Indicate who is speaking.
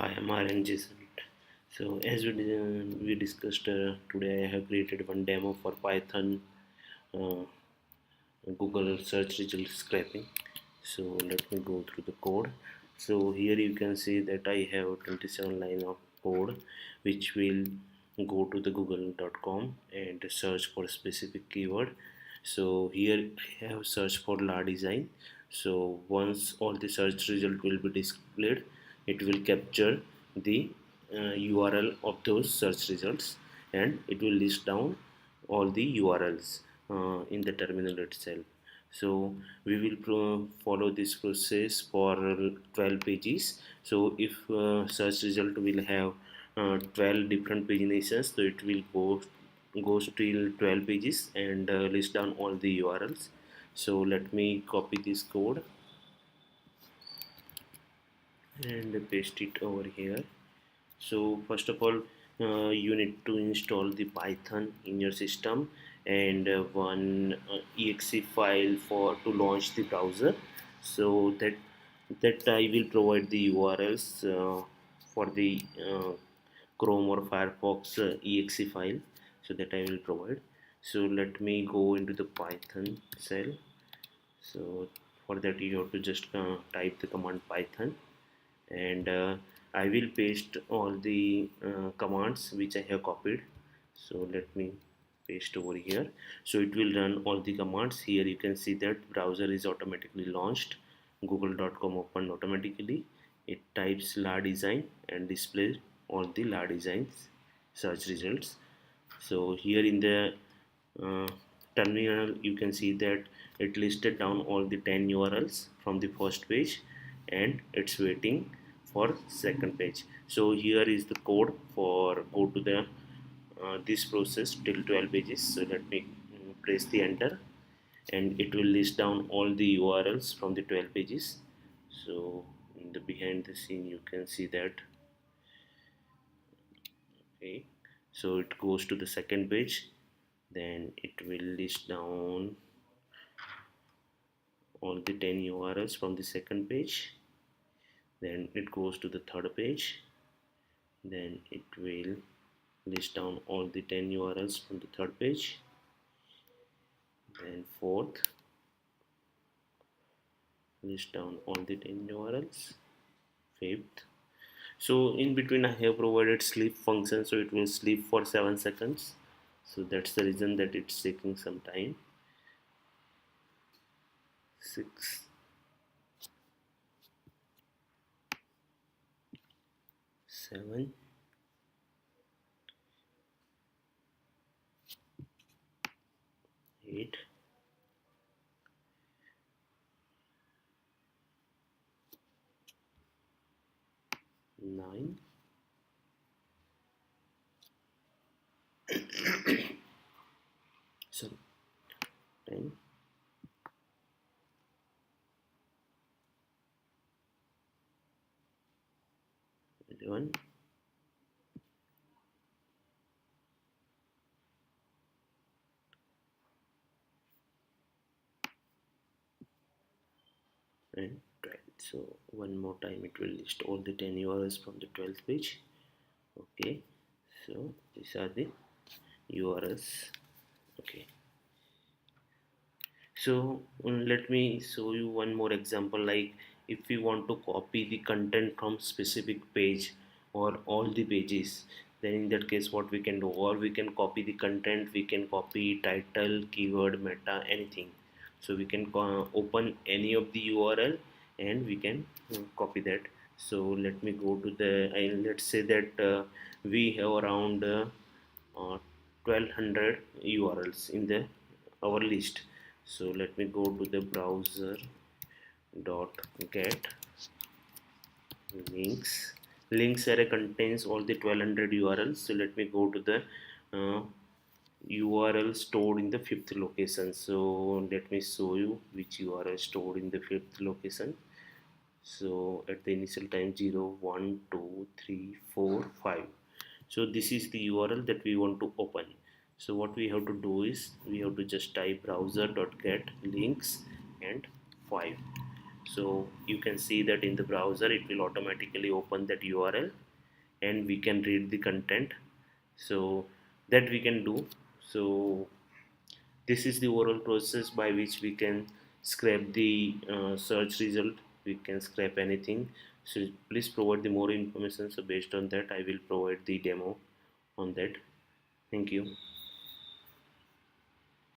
Speaker 1: Hi, I'm RN Jason. So as we discussed today, I have created one demo for Python uh, Google search result scraping. So let me go through the code. So here you can see that I have 27 line of code which will go to the google.com and search for a specific keyword. So here I have searched for la design. So once all the search result will be displayed, it will capture the URL of those search results, and it will list down all the URLs in the terminal itself. So we will follow this process for 12 pages. So if search result will have 12 different paginations, so it will goes till 12 pages and list down all the URLs. So let me copy this code and paste it over here. So first of all, you need to install the Python in your system, and one exe file for to launch the browser. So that I will provide the URLs for the Chrome or Firefox exe file, so that I will provide. So let me go into the Python cell. So for that you have to just type the command Python, and I will paste all the commands which I have copied. So let me paste over here. So it will run all the commands. Here you can see that browser is automatically launched, google.com opened automatically. It types la design and displays all the la designs search results. So here in the uh, terminal you can see that it listed down all the 10 URLs from the first page, and it's waiting for second page. So here is the code for go to the this process till 12 pages. So let me press the enter, and it will list down all the URLs from the 12 pages. So in the behind the scene you can see that. Okay, so it goes to the second page, then it will list down all the 10 URLs from the second page, then it goes to the third page, then it will list down all the 10 URLs from the third page, then fourth, list down all the 10 URLs, fifth. So in between I have provided sleep function, so it will sleep for 7 seconds. So that's the reason that it's taking some time. 6, 7, 8, 9, sorry, 10, 11, and 12. So one more time it will list all the 10 URLs from the 12th page. Okay, so these are the URLs. Okay, so let me show you one more example. Like if we want to copy the content from specific page or all the pages, then in that case what we can do, or we can copy the content, we can copy title, keyword, meta, anything. So we can open any of the URL and we can copy that. So let me go to the let's say that we have around 1200 URLs in the our list. So let me go to the browser dot get links array contains all the 1200 URLs. So let me go to the uh, URL stored in the fifth location. So let me show you which URL stored in the fifth location. So at the initial time 0 1 2 3 4 5. So this is the URL that we want to open. So what we have to do is we have to just type browser.get links and 5. So you can see that in the browser it will automatically open that URL and we can read the content. So that we can do. So this is the overall process by which we can scrape the search result. We can scrape anything. So please provide the more information. So based on that I will provide the demo on that. Thank you.